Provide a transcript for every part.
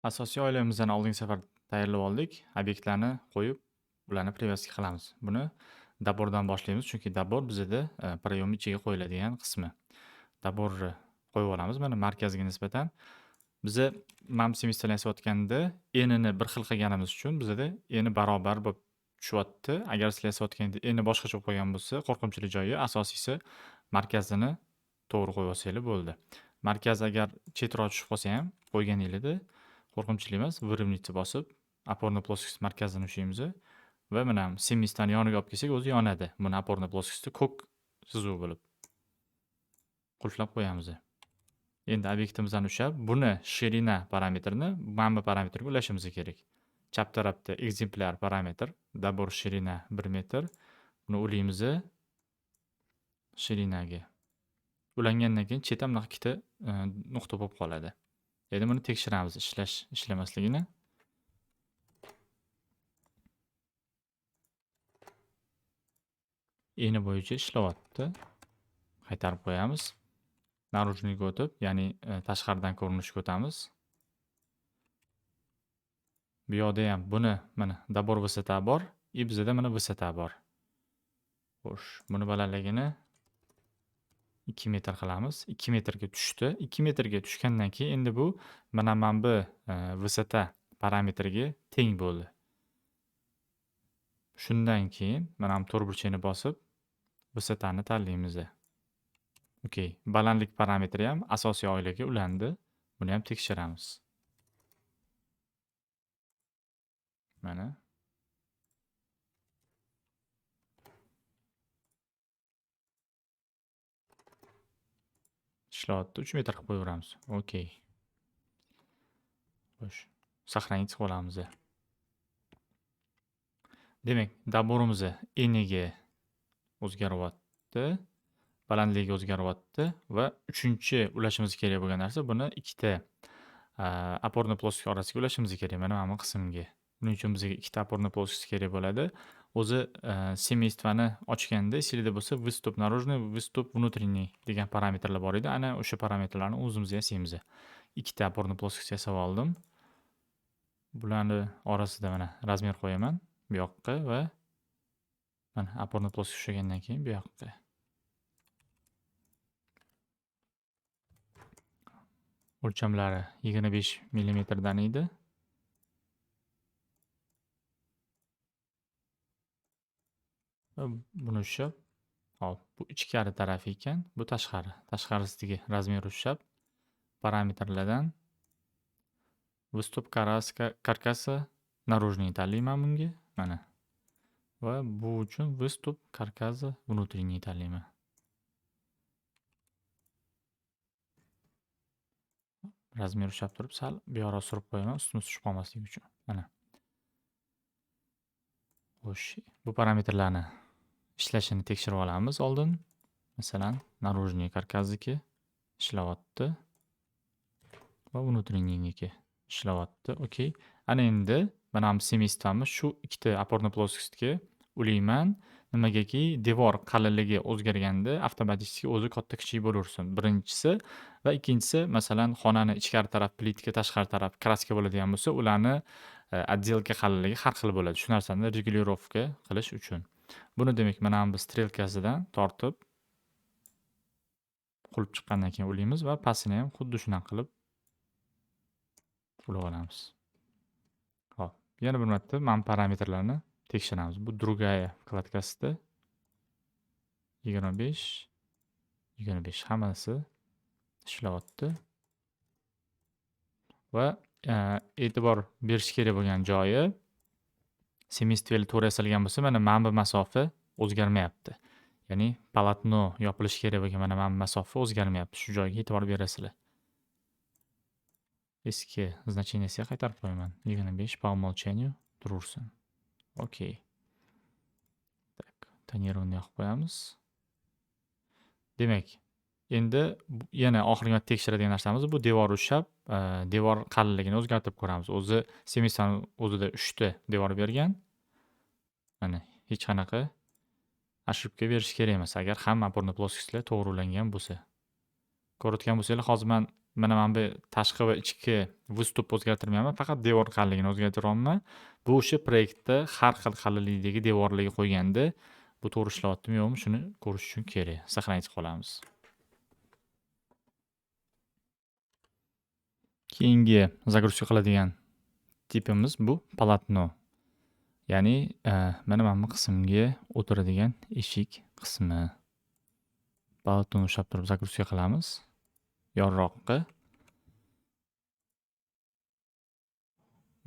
Asosiy oilamizdan oldingi safar tayyorlab oldik. Obyektlarni qo'yib, ularni привязка qilamiz. Buni dabordan boshlaymiz, chunki dabor bizada priyomi ichiga qo'yiladigan qismi. Daborni qo'yib olamiz. Mana markazga nisbatan biza mamsim installatsiyotganda enini bir xil qilganimiz uchun bizada eni barobar bo'lib tushyapti. Agar sizlar yasayotganda eni boshqacha bo'lib qolgan bo'lsa, qo'rqinchli joyi asosiysi markazini to'g'ri qo'yib olsanglar bo'ldi. Markaz agar chetroq tushib qolsa ham qo'yganinglarda qo'rqinchli emas. Выровняйте bosib, опорный плоскость markazini ushlaymiz va mana semistani yoniga olib kelsak, o'zi yonadi. Buni опорный плоскостьni ko'k sizuv bo'lib qulflab qo'yamiz. Endi obyektimizdan ushlab, buni shirina parametrini mana bu parametrga ulashimiz kerak. Chap tarafda ekzemplyar parametr, dabor shirina 1 metr. Buni ulaymiz shirinaga. Ulangandan keyin chetdan bunaqa ikkita nuqta bo'lib qoladi. Endi buni tekshiramiz ishlamasligini. Eni bo'yicha ishlayapti. Qaytarib qo'yamiz. Narujniga o'tib, ya'ni tashqaridan ko'rinishga o'tamiz. Bu yoqda ham buni mana dabor vысота bor, bizada mana vысота bor. Xo'sh, buni balandligini 2 metr qilamiz. 2 metrga tushdi. 2 metrga tushgandan keyin endi bu mana bu vысота parametriga teng bo'ldi. Shundan keyin mana bu to'rtburchakni bosib vысотani tanlaymiz. Okey, balandlik parametri ham asosiy oilaga ulandi. Buni ham tekshiramiz. Mana ishlayapti. 3 metr qilib qo'yaveramiz. Okey. Xo'sh, saqlanib qolamiz. Demak, daborimiz eniga o'zgaryapti, balandligiga o'zgaryapti va uchinchi ulashimiz kerak bo'lgan narsa buni ikkita опорный плоскость orasiga ulashimiz kerak. Mana bu qismga. Buning uchun bizga ikkita опорный плоскость kerak bo'ladi. O'zi семействоni ochganda esingizda bo'lsa, выступ наружный, выступ внутренний degan parametrlar bor edi. Ana o'sha parametrlarni o'zimiz yasaymiz. Ikkita опорный плоскость yasab oldim. Bularni orasida mana razmer qo'yaman bu yoqqa va mana опорный плоскость ushlagandan keyin bu yoqqa. O'lchamlari 25 mm dan edi. Buni ushlab, hop, bu ichkari taraf ekan, bu tashqari. Tashqarisidagi razmer ushlab, parametrlardan выступ karkasa наружный tanlayman bunga, mana. Va bu uchun выступ karkasa внутренний tanlayman. Razmer ushlab turib, sal bu yoqqa surib qo'yaman, ustma tushib qolmasligi uchun. Mana. Xo'sh, bu parametrlarni ishlashini tekshirib olamiz oldin. Masalan, наружный karkazniki ishlayapti va внутреннийнiki ishlayapti. Okey. Ana endi mana bu semestvamiz shu ikkita опорный плоскостьga ulayman. Nimagaki devor qalinligi o'zgarganda avtomatik o'zi katta kichik bo'laversin. Birinchisi va ikkinchisi, masalan, xonani ichkari taraf plitka, tashqari taraf kraska bo'ladigan bo'lsa, ularni отделка qalinligi har xil bo'ladi. Shu narsani regulirovka qilish uchun. Buni demak mana bu strelkasidan tortib qulib chiqqandan keyin ulaymiz va pastini ham xuddi shunaqa qilib ulab olamiz. Hop, yana bir marta mana parametrlarni tekshiramiz. Bu другая vkladkasida 25 hammasi ishlayapti. Va e'tibor berish kerak bo'lgan joyi, semestveli to'g'ri yasalgan bo'lsa, mana bu masofa o'zgarmayapti. Ya'ni polotno yopilishi kerak bo'lgan mana bu masofa o'zgarmayapti. Shu joyga e'tibor berasizlar. Eski значениesiga qaytarib qo'yaman. 25 по умолчанию turursin. Okey. Так, tonirованный yoqib qo'yamiz. Demak, endi yana oxirgi tekshiradigan narsamiz bu devor ushlab, devor qalinligini o'zgartirib ko'ramiz. O'zi semestani o'zida 3 ta devor bergan. Mana hech qanaqa ошибка berish kerak emas, agar hamma опорный плоскостьlar to'g'ri ulangan bo'lsa. Ko'rayotgan bo'lsanglar, hozir men mana bu tashqi va ichki vыступ o'zgartirmayapman, faqat devor qalinligini o'zgartiryapman. Bu o'sha proyektda har xil qalinlikdagi devorlarga qo'yganda bu to'g'ri ishlayaptimi yo'qmi, shuni ko'rish uchun kerak. Saqlanib qolamiz. Keyingi загрузка qiladigan tipimiz bu полотно. Ya'ni mana bu qismga o'tiradigan eshik qismi. Polotnoni ushlab turib загрузка qilamiz. Yorroqqa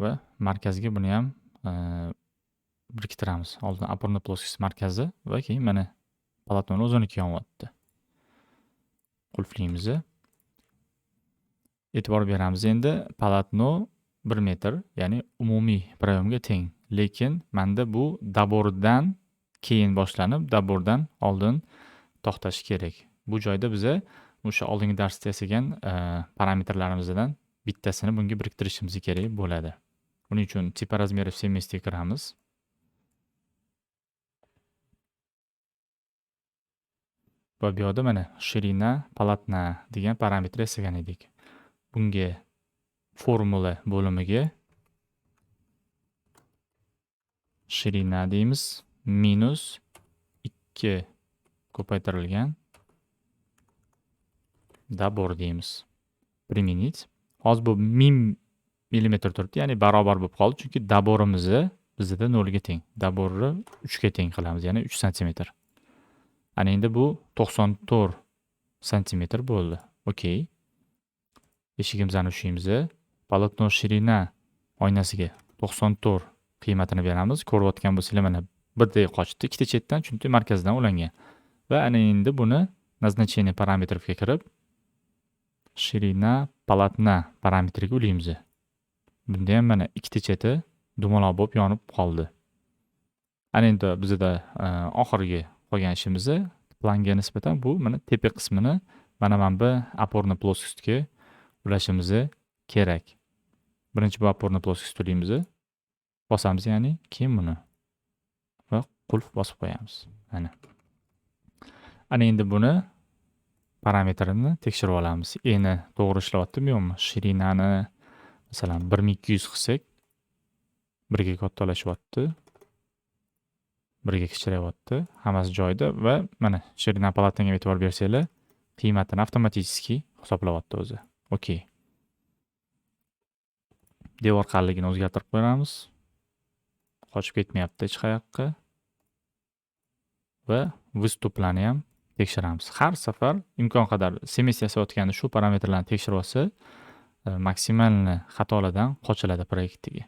va markazga buni ham biriktiramiz. Oldin опорный плоскость markazi va keyin mana polotnoni o'zinikiga yonyapti. Qulflaymiz. E'tibor beramiz. Endi polotno 1 metr, ya'ni umumiy prayomga teng. Lekin menda bu dabordan keyin boshlanib, dabordan oldin to'xtashi kerak. Bu joyda biza o'sha oldingi darsda yasagan parametrlarimizdan bittasini bunga biriktirishimiz kerak bo'ladi. Buning uchun tipa razmeri все вместе kiramiz. Va bu yerda mana shirina polotna degan parametr yasagan edik. Bunga formula bo'limiga shirina deymiz minus 2 ko'paytirilgan dabor deymiz. Применить. Hozir bu 1000 millimetr turibdi, ya'ni barobar bo'lib qoldi, chunki daborimiz bizda 0 ga teng. Daborni 3 ga teng qilamiz, ya'ni 3 cm. Ana endi bu 94 cm bo'ldi. Okey. Eshigimizni ushlaymiz. Polotno shirina oynasiga 94 qiymatini beramiz. Ko'rayotgan bo'lsanglar mana birday qochdi ikkita chetdan, chunki markazdan ulangan. Va ana endi buni назначение parametriga kirib shirina polotna parametriga ulaymiz. Bunda ham mana ikkita cheti dumaloq bo'lib yonib qoldi. Ana endi bizda oxirgi qolgan ishimiz planga nisbatan bu mana tepa qismini mana bu опорный плоскостьga ulashimiz kerak. Birinchi bu опорный плоскость ulaymiz. Bosamiz, ya'ni keyin buni va qulf bosib qo'yamiz. Ana endi buni parametrini tekshirib olamiz. Eni to'g'ri ishlayaptimi yo'qmi? Shirinani masalan 1200 qilsak 1 ga kattalashyapti. 1 ga kichrayapti. Hammasi joyida va mana shirina polotnaga e'tibor bersanglar, qiymatini avtomatik hisoblayapti o'zi. Okey. Devor qalinligini o'zgartirib qo'yamiz. Qochib ketmayapti hech qayoqqa. Va vыступлani ham tekshiramiz. Har safar imkon qadar semestr yasayotganda shu parametrlarni tekshirib olsa, maksimalni xatolardan qochiladi proyektiga.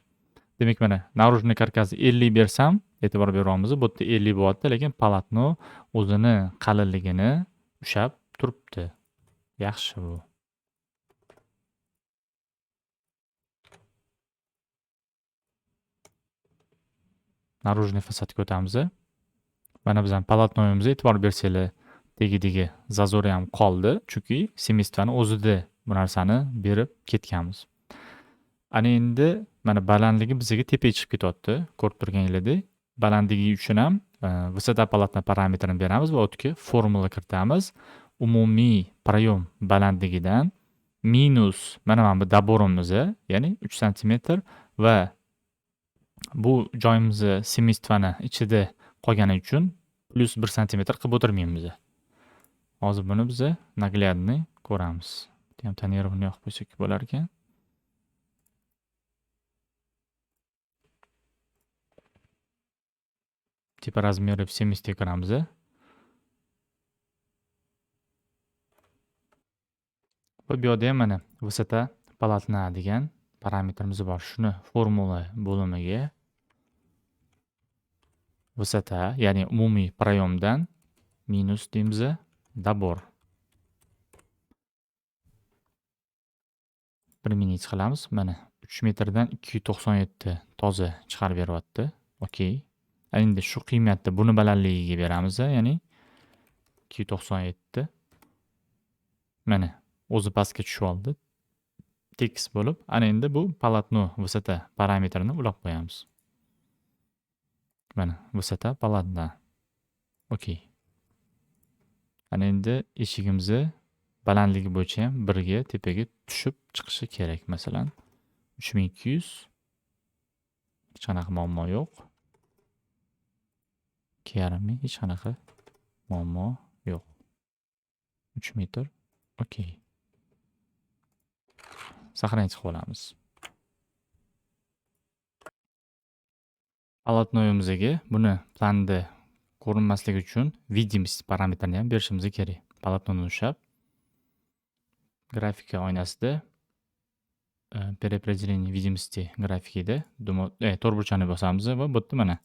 Demak mana наружный karkasni 50 bersam, e'tibor beryapmiz, bu yerda 50 bo'lyapti, lekin polotno o'zini qalinligini ushab turibdi. Yaxshi bu. Наружный fasadga o'tamiz. Mana bizning polotnoyimizga e'tibor bersanglar, tegi zazori ham qoldi, chunki semestrani o'zida bu narsani berib ketganmiz. Ana endi mana balandligi bizga tepaga chiqib ketyapti, ko'rib turganingizdek. Balandligi uchun ham vысота polotna parametrini beramiz va o'tga formula kiritamiz. Umumiy prayom balandligidan minus mana bu daborimiz, ya'ni 3 cm va bu joyimizni semestrani ichida qolgani uchun plus 1 cm qilib o'tirmaymiz. Hozir buni biz naglядный ko'ramiz. Ham tonirovni yoqib qo'ysak bo'lar ekan. Tipa razmeri 70 kiramiz. Va bu yerda ham mana vысота polotna degan parametrimiz bor. Shuni formula bo'limiga vысота, ya'ni umumiy prayomdan minus deymiz, dabor. Применить qilamiz. Mana 3 metrdan 297 toza chiqarib beryapti. Okey. Endi shu qiymatni buni balandligiga beramiz, ya'ni 297. Mana o'zi pastga tushib oldi. Tekis bo'lib, ana endi bu polotno vысота parametrini ulab qo'yamiz. Mana vысота polotna. Okey. Ana endi eshigimizni balandligi bo'yicha ham 1 ga tepaga tushib chiqishi kerak. Masalan, 3200 hech qanaqa muammo yo'q. 2,5 ming hech qanaqa muammo yo'q. 3 metr. Okey. Saqlanib qolamiz. Polotnoyimizga buni planda ko'rinmasligi uchun видимость parametrini ham berishimiz kerak. Polotnoni ushlab grafika oynasida переопределение видимости grafikida to'rtburchakni bosamiz va bu yerda mana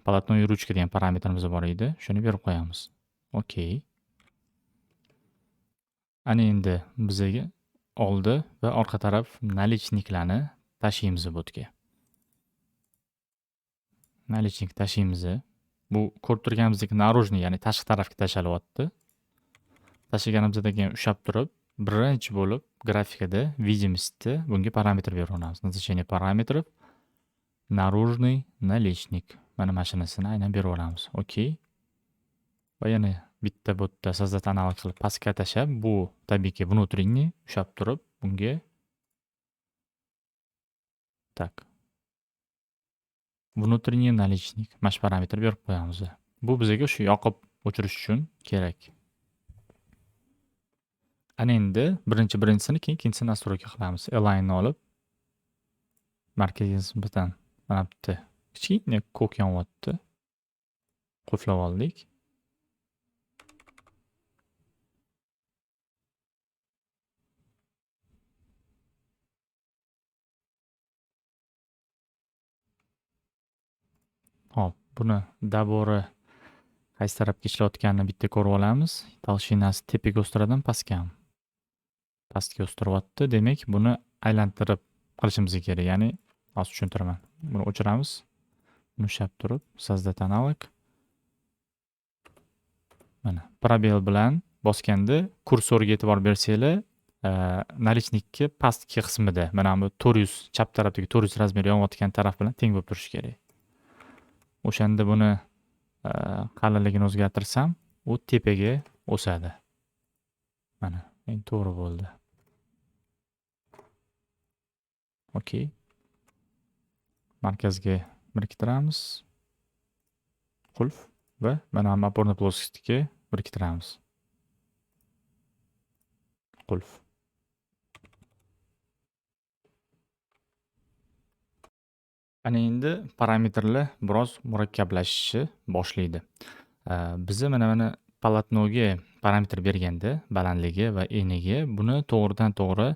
polotno yuruvchi degan parametrimiz bor edi. Shuni berib qo'yamiz. Okey. Ana endi bizga oldi va orqa taraf nalichniklarni tashiymiz bu yerga. Nalichnik tashiymiz. Bu ko'rib turganimizdek narujniy, ya'ni tashqi tarafga tashalyapti. Tashiganimizdan keyin ushlab turib, birinchi bo'lib grafikada видимостьda bunga parametr beraveramiz. Назначение параметров наружный наличник. Mana mashinasini aynan beraveramiz. Okey. Va yana bitta bu yerda sozdать analog qilib pastga tashab, bu tabiiyki внутренний ushlab turib bunga tak внутренний наличник mash parametr berib qo'yamiz. Bu bizga shu yoqib o'chirish uchun kerak. Ana endi birinchisini keyin ikkinchisini настройка qilamiz. Align ni olib markazga nisbatan mana bu yerda kichkina ko'k yonyapti. Qulflab oldik. Hop, buni dabori qaysi tarafga ishlayotganini bitta ko'rib olamiz. Толщинasi tepaga o'stiradimi, pastgami? Pastga o'stiryapti. Demak, buni aylantirib qilishimiz kerak. Ya'ni, hozir tushuntiraman. Buni o'chiramiz. Buni ushlab turib, sozdать analog. Mana, probel bilan bosganda kursorga e'tibor bersanglar, nalichnikka pastki qismida, mana bu 400 chap tarafdagi 400 razmer yonayotgan taraf bilan teng bo'lib turishi kerak. O'shanda buni qalinligini o'zgartirsam, u tepaga o'sadi. Mana, endi to'g'ri bo'ldi. Okey. Markazga biriktiramiz. Qulf va mana опорный плоскостьga biriktiramiz. Qulf. Ana endi parametrlar biroz murakkablashishi boshlaydi. Biza mana polotnoga parametr berganda, balandligi va eniga buni to'g'ridan-to'g'ri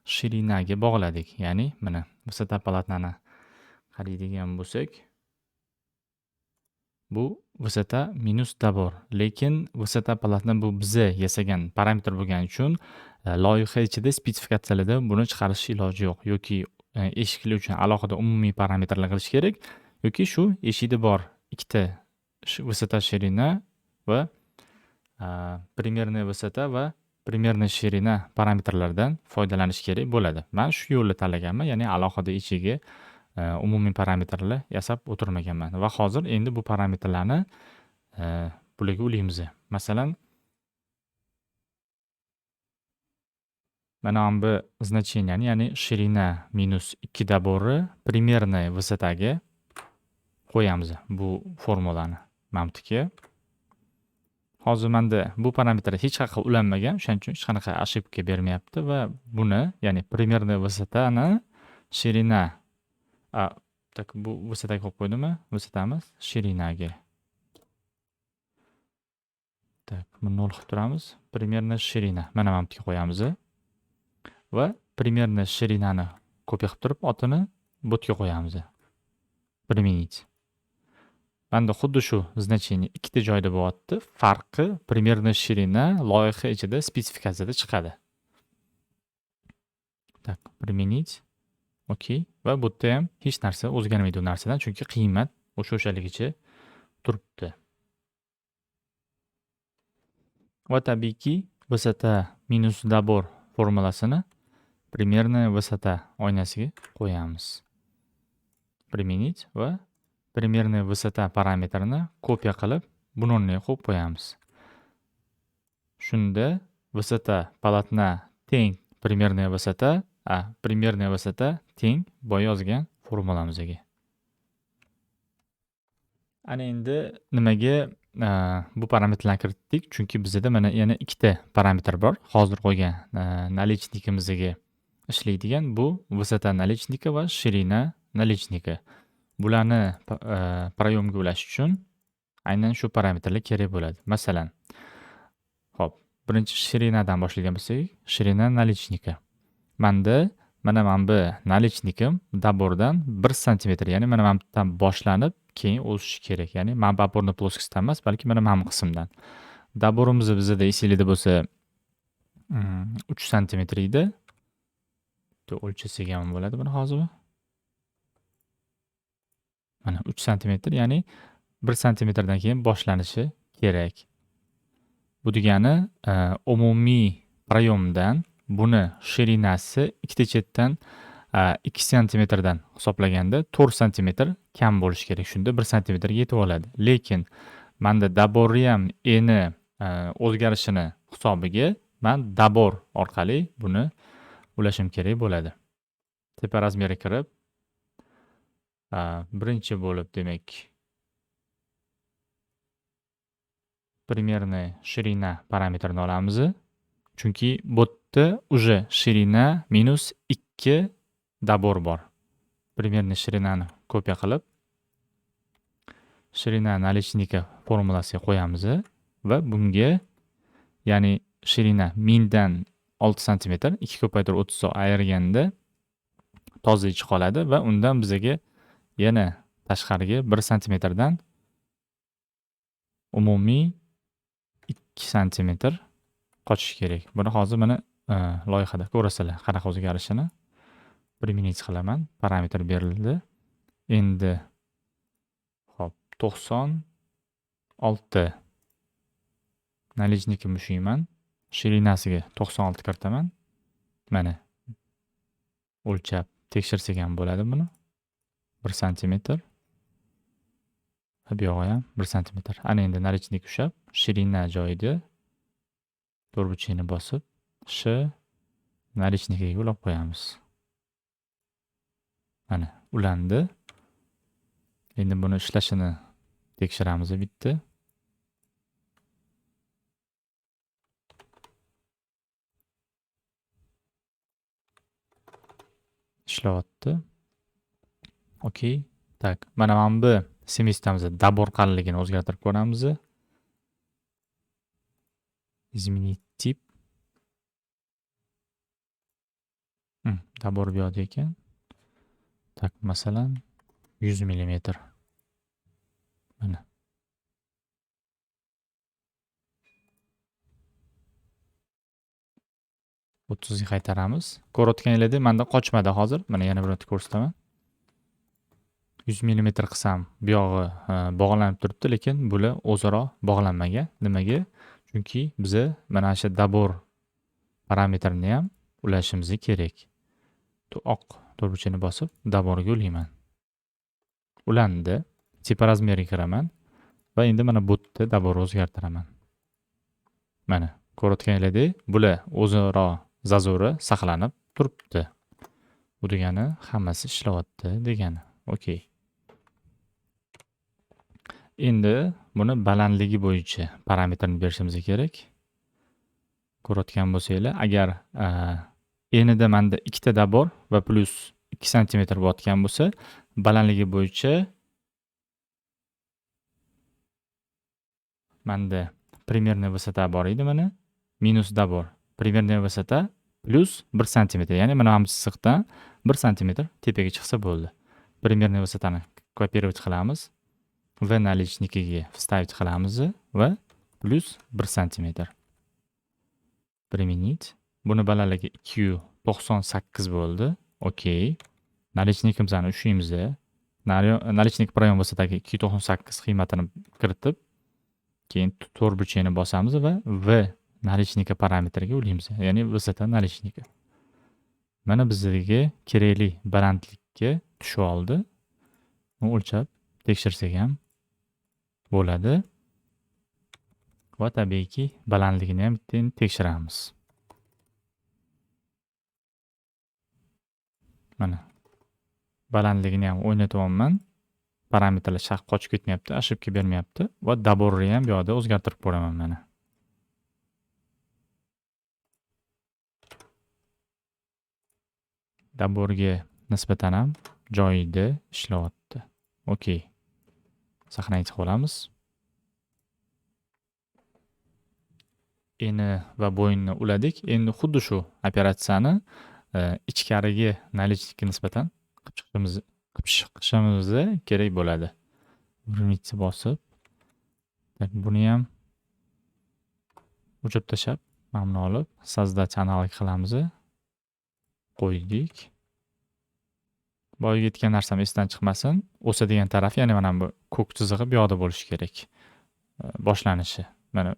shirinaga bog'ladik. Ya'ni mana vысота polotnani qaraydigan bo'lsak, bu vысота minus dabor. Lekin vысота polotna bu biza yasagan parametr bo'lgani uchun loyiha ichida spesifikatsiyalarda buni chiqarish iloji yo'q yoki eshiklar uchun alohida umumiy parametrlar qilish kerak yoki shu eshikda bor ikkita vысота shirina va примерная vысота va примерная shirina parametrlardan foydalanish kerak bo'ladi. Men shu yo'lni tanlaganman, ya'ni alohida ichiga umumiy parametrlar yasab o'tirmaganman va hozir endi bu parametrlarni bularga ulaymiz. Masalan, mana bu значениeni, ya'ni shirina minus 2 dabori примерная vысотаga qo'yamiz bu formulani. Mamtiki. Hozir menda bu parametr hech qanaqa ulanmagan, o'shaning uchun hech qanaqa ошибка bermayapti va buni, ya'ni примерная vысотani shirina tak bu vысотаga qo'yib qo'ydimmi? Vысотamiz shirinaga. Tak, buni 0 qilib turamiz. Примерная shirina. Mana mamtiki qo'yamiz. Va примерная shirinani kopiya qilib turib, otini botga qo'yamiz. Применить. Menda xuddi shu значение ikkita joyda bo'lyapti. Farqi примерная shirina loyiha ichida spesifikatsiyada chiqadi. Tak, применить. Okey. Va bu yerda ham hech narsa o'zgarmaydi u narsadan, chunki qiymat o'sha-o'shaligicha turibdi. Va tabiiyki, vысота minus dabor formulasini примерная vысота oynasiga qo'yamiz. Применить va примерная vысота parametrini kopiya qilib, buni o'rniga qo'yib qo'yamiz. Shunda высота полотна teng примерная высота, примерная высота teng boya yozgan formulamizga. Ana endi nimaga bu parametrlarni kiritdik? Chunki bizda mana yana ikkita parametr bor. Hozir qo'ygan наличникimizga ishlaydigan bu высота наличника va ширина наличника. Bularni proyomga ulash uchun aynan shu parametrlar kerak bo'ladi. Masalan, hop, birinchi shirinadan boshlaydigan bo'lsak, shirina наличника. Menda mana bu наличникim dabordan 1 sm, ya'ni mana bu yerdan boshlanib keyin o'sishi kerak. Ya'ni mana bu опорный плоскостьdan emas, balki mana bu qismdan. Daborimiz bizda esingizda bo'lsa 3 sm edi. O'lchasak ham bo'ladi buni hozir. Mana 3 sm, ya'ni 1 sm-dan keyin boshlanishi kerak. Bu degani umumiy proyomdan buni shirinasi ikkita chetdan 2 sm-dan hisoblaganda 4 sm kam bo'lishi kerak. Shunda 1 sm-ga yetib oladi. Lekin menda daborni ham eni o'zgarishini hisobiga men dabor orqali buni ulashim kerak bo'ladi. Tepa razmeri kirib birinchi bo'lib demak примерная ширина parametrini olamiz. Chunki bu yerda уже shirina minus 2 dabor bor. Примерный shirinani kopiya qilib shirina наличника formulasiga qo'yamiz va bunga ya'ni shirina mindan 6 sm 2 ko'paytirib 30 ayirganda toza ichi qoladi va undan bizga yana tashqariga 1 sm-dan umumiy 2 sm qochish kerak. Buni hozir mana loyihada ko'rasizlar qanaqa o'zgarishini. Применить qilaman. Parametr berildi. Endi hop 96 наличникni mushiyman. Shirinasiga 96 kiritaman. Mana o'lchab tekshirsak ham bo'ladi buni. 1 sm. Bu yog'i ham 1 sm. Ana endi наличник ushlab, shirina joyida to'rtburchakni bosib, наличникga ulab qo'yamiz. Mana ulandi. Endi buni ishlashini tekshiramiz bitta. Ishlayapti. Okey. Tak, mana bu semestimizda dabor qalinligini o'zgartirib ko'ramiz. Изменить tip. Dabor bu yoqda ekan. Tak, masalan 100 mm. Mana. ga qaytaramiz. Ko'rayotganingizda menda qochmadi hozir. Mana yana bir marta ko'rsataman. 100 mm qilsam bu yog'i bog'lanib turibdi, lekin bular o'zaro bog'lanmagan. Nimaga? Chunki biza mana shu dabor parametrini ham ulashimiz kerak. Oq to'rtburchakni bosib daborga ulayman. Ulandi. Tepa razmeriga kiraman va endi mana bu yerda daborni o'zgartiraman. Mana ko'rayotganingizda bular o'zaro zazori saqlanib turibdi. Bu degani hammasi ishlayapti degani. Okey. Endi buni balandligi bo'yicha parametrni berishimiz kerak. Ko'rayotgan bo'lsanglar, agar enida menda ikkita dabor va plus 2 sm bo'layotgan bo'lsa, balandligi bo'yicha menda примерная высота bor edi mana. Minus dabor. Примерная высота plus 1 sm. Ya'ni mana bu chiziqdan 1 sm tepaga chiqsa bo'ldi. Примерная высотani kopировать qilamiz va наличникiga вставить qilamiz va plus 1 sm. Применить. Buni balandligi 298 bo'ldi. Okey. Наличникimizni ushlaymiz. Наличник proyom высотаga 298 qiymatini kiritib, keyin to'rtburchakni bosamiz va v наличника parametriga ulaymiz. Ya'ni высота наличника. Mana bizga kerakli balandlikka tushib oldi. Uni o'lchab tekshirsak ham bo'ladi. va tabiiyki balandligini ham bitta tekshiramiz. Mana balandligini ham o'rnatyapman. Parametrlar shaq qochib ketmayapti, ошибка bermayapti va daborni ham bu yoqda o'zgartirib ko'raman mana. Daborga nisbatan ham joyida ishlayapti. Okey. Saqlanib qolamiz. Eni va bo'yinni uladik. Endi xuddi shu operatsiyani ichkariga nalichnikka nisbatan qilib chiqishimiz kerak bo'ladi. Birinchi bosib, buni ham o'chirib tashlab, mamnun olib, sozdat kanaliga qilamiz. Qo'ydik. Boyaga aytgan narsam esdan chiqmasin. O'sadigan taraf, ya'ni mana bu ko'k chizig'i bu yoqda bo'lishi kerak. Boshlanishi. Mana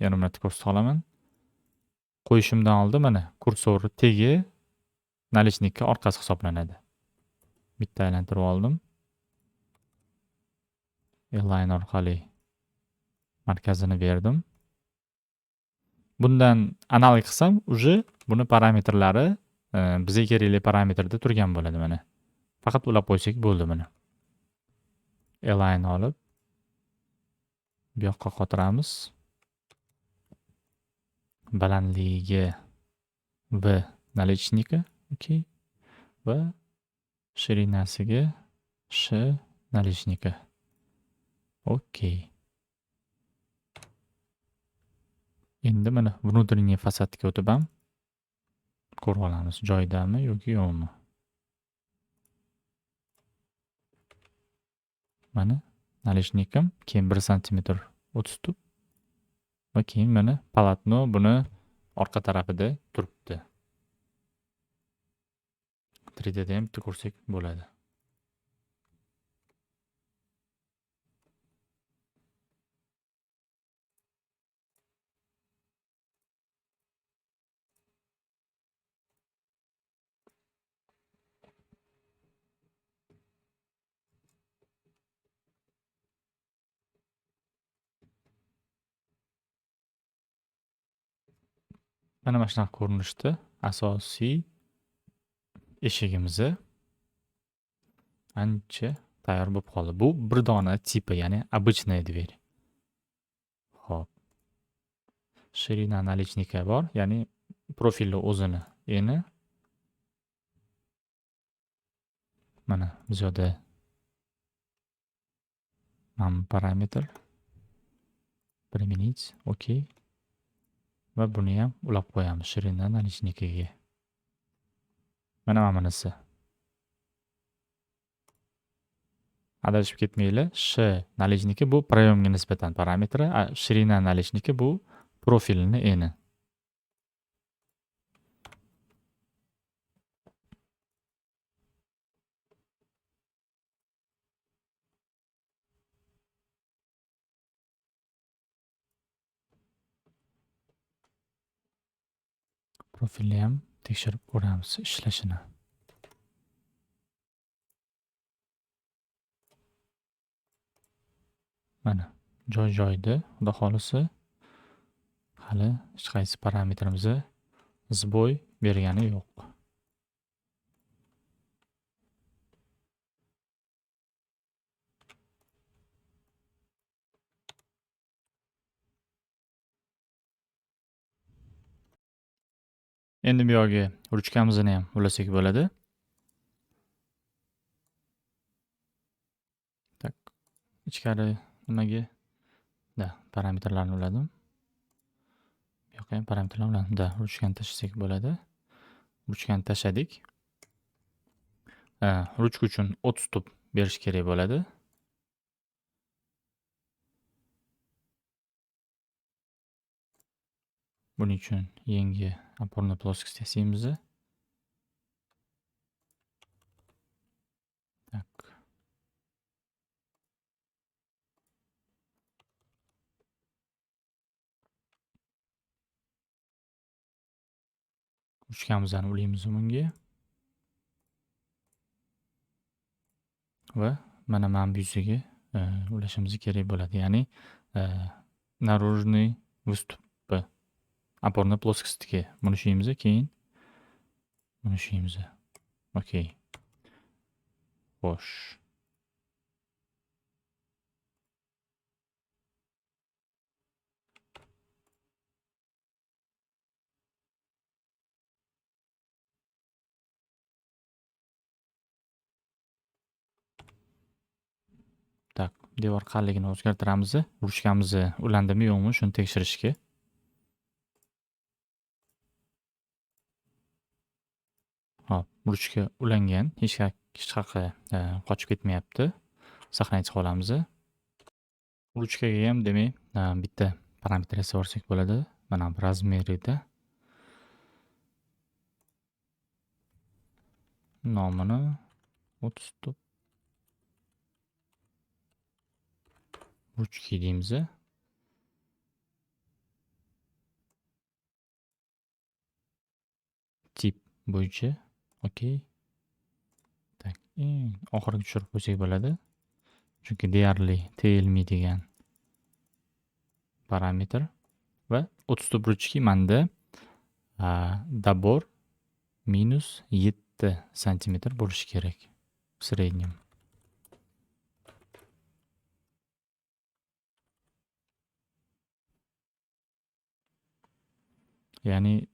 yana buni ko'rsatib qolaman. Qo'yishimdan oldin mana kursor tegi nalichnikka orqasi hisoblanadi. Bitta aylantirib oldim. Align orqali markazini berdim. Bundan analog qilsam, uje buni parametrlari bizga kerakli parametrda turgan bo'ladi mana. Faqat ulab qo'ysak bo'ldi buni. Align olib bu yoqqa qotiramiz. Balandligiga v nalichnika, okey. Va shirinasiga sh nalichnika. Okey. Endi mana внутренний fasadga o'tib ham ko'rib olamiz, joyidami yoki yo'qmi. Mana nalichnikim keyin 1 sm o'tib va keyin mana palatno buni orqa tarafida turibdi. 3D da ham bitta ko'rsak bo'ladi. Mana shunaqa ko'rinishda asosiy eshigimiz ancha tayyor bo'lib qoldi. Bu bir dona tipi, ya'ni обычная dверь. Xo'p. Shirina nalichnika bor, ya'ni profilni o'zini eni. Mana biz yoqda parametr применить, okey. Va buni ham ulab qo'yamiz shirina nalichnikiga. Mana bunisi. Adashib ketmaylar. Sh nalichnika bu proyomga nisbatan parametri, shirina nalichnika bu profilni eni. Profilni ham tekshirib ko'ramiz ishlashini. Mana joy-joyida, xudo xolisa, hali hech qaysi parametrimizni zboy bergani yo'q. Endi bu yoqqa ruchkamizni ham ulasak bo'ladi. Tak, ichkari nimaga? Da, parametrlarni uladim. Bu yoqqa ham parametrlarni uladim. Da, ruchkani tashlasak bo'ladi. Ruchkani tashladik. Ruchka uchun 30 tub berish kerak bo'ladi. Buning uchun yangi опорный плоскость yasaymiz. Tak. Ruchkamizni ulaymiz bunga. Va mana bu yuziga ulashimiz kerak bo'ladi. Ya'ni наружный выступи опорной плоскостиga buni ishlaymiz, keyin buni ishlaymiz. Okey. Xo'sh. Tak, devor qalinligini o'zgartiramiz. Ruchkamiz ulandimi yo'qmi shuni tekshirishga. Hop, ruchka ulangan, hech qayoqqa qochib ketmayapti. Saqlanib qolamiz. Ruchkaga ham demak, bitta parametr yasab olsak bo'ladi. Mana bu razmerida nomini 30 ruchka deymiz. Tip bo'yicha, okey. Tak, oxiriga tushirib qo'ysak bo'ladi. Chunki deyarli tegilmaydigan parametr va 30 ruchka menda dabor -7 santimetr bo'lishi kerak. Srednyum. Ya'ni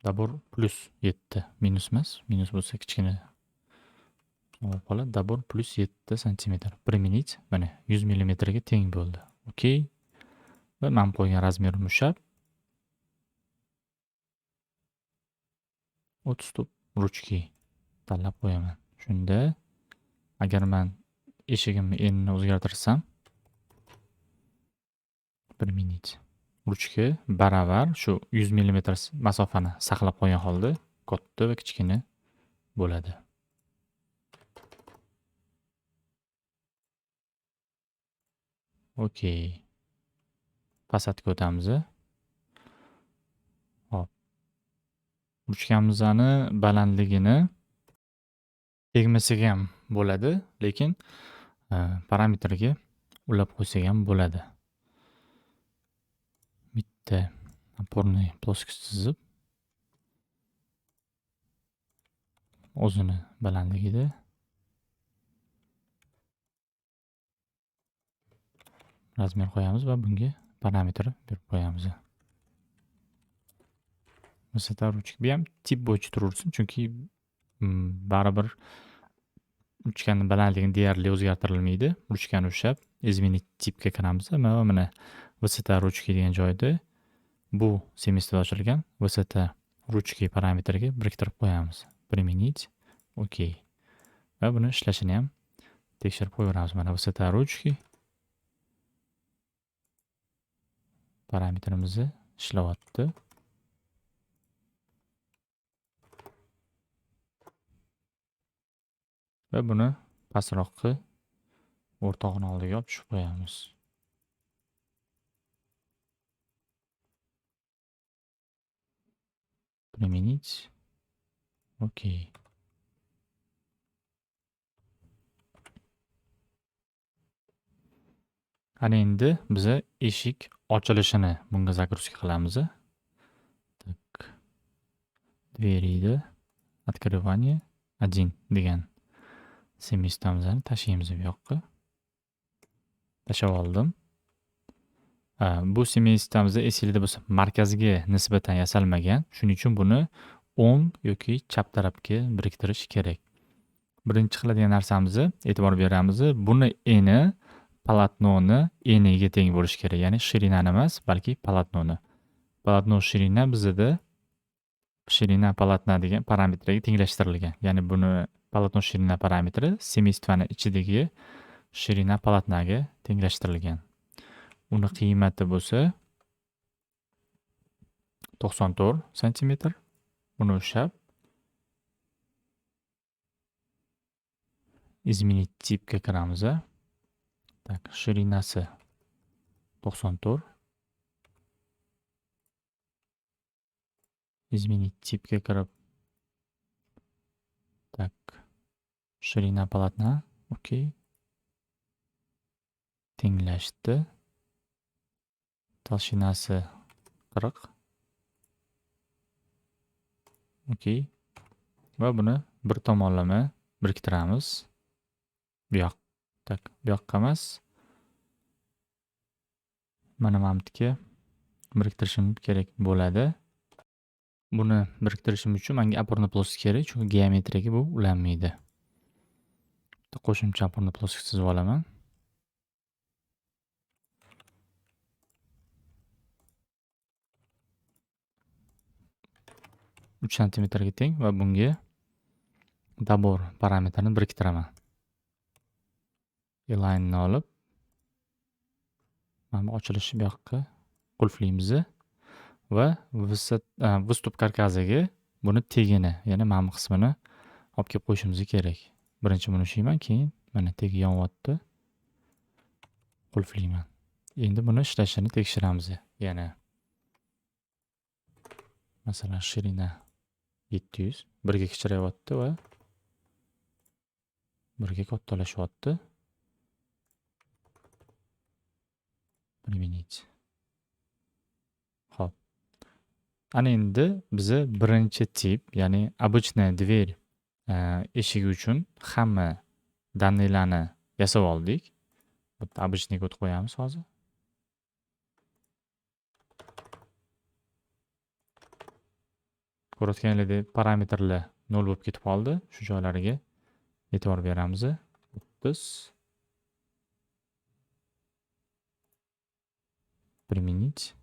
dabor +7, minus emas, minus bo'lsa kichkina olib qoladi. Dabor +7 santimetr. 1 minut mana 100 millimetrga teng bo'ldi. Okey. Va men qo'ygan razmerim ushlab 30 ruchka tanlab qo'yaman. Shunda agar men eshigimni enini o'zgartirsam 1 minut. Ruchka baravar shu 100 millimetr masofani saqlab qo'ygan holda katta va kichkina bo'ladi. Okey. Pastga o'tamiz. Hop. Ruchkamizning balandligini tegmasak ham bo'ladi, lekin parametrga ulab qo'ysak ham bo'ladi. Bitta опорный плоскость chizib o'zini balandligida razmer qo'yamiz va bunga parametr berib qo'yamiz. Vысота ruchka bu ham tip bo'yicha turaversin, chunki baribir ruchkaning balandligi deyarli o'zgartirilmaydi. Ruchkani ushlab izminit tipga kiramiz. Mana vысота ruchka degan joyda bu semestra ochilgan vысота ruchka parametriga biriktirib qo'yamiz. 1 minut. Okey. Va buni ishlashini ham tekshirib qo'yaveramiz. Mana vысота ruchka parametrimiz ishlayapti. Va buni pastroqqa o'rtog'ini oldiga olib tushib qo'yamiz. Minut. Okey. Ana endi biz eshik ochilishini bunga загрузка qilamiz. Tak. Dverida открывание 1 degan semestamizni tashlaymiz bu yoqqa. Tashlab oldim. Bu semestamiz esingizda bo'lsa markazga nisbatan yasalmagan. Shuning uchun buni o'ng yoki chap tarafga biriktirish kerak. Birinchi qiladigan narsamiz, e'tibor beramiz, buni eni polotnoni eniga teng bo'lishi kerak. Ya'ni shirinani emas, balki polotnoni. Polotno shirina bizda shirina polotna degan parametrga tenglashtirilgan. Ya'ni buni polotno shirina parametri semestrani ichidagi shirina polotnaga tenglashtirilgan. Uni qiymati bo'lsa 94 santimetr. Buni ushlab izminit tipga kiramiz. Tak, shirinasi 94. Izminit tipga kirib. Tak, shirina polotna. Okey. Tenglashdi. Tolshinasi 40. Okey. Va buni bir tomonlama biriktiramiz. Bu yoq. Tak, bu yoqqa emas. Mana buga biriktirishim kerak bo'ladi. Buni biriktirishim uchun menga опорный плоскость kerak, chunki geometriyaga bu ulanmaydi. Bitta qo'shimcha опорный плоскость chizib olaman. Uch santimetrga teng va bunga dabor parametrini biriktiraman. Align ni olib, mana bu ochilishi bu yoqqa qulflaymiz va выступ karkaziga buni tegini, ya'ni mana bu qismini olib kelib qo'yishimiz kerak. Birinchi buni ushlayman, keyin mana tegi yonyapti. Qulflayman. Endi buni ishlashini tekshiramiz. Yana masalan shirina 700 birga kichrayapti va birga kattalashyapti. Применить. Xo'p. Ana endi biza birinchi tip, ya'ni обычная dверь eshigi uchun hamma daniylarni yasab oldik. Bitta обычныйga o'tib qo'yamiz hozir. Ko'rayotganingizdek parametrlar 0 bo'lib ketib qoldi. Shu joylariga e'tibor beramiz. 30. Применить.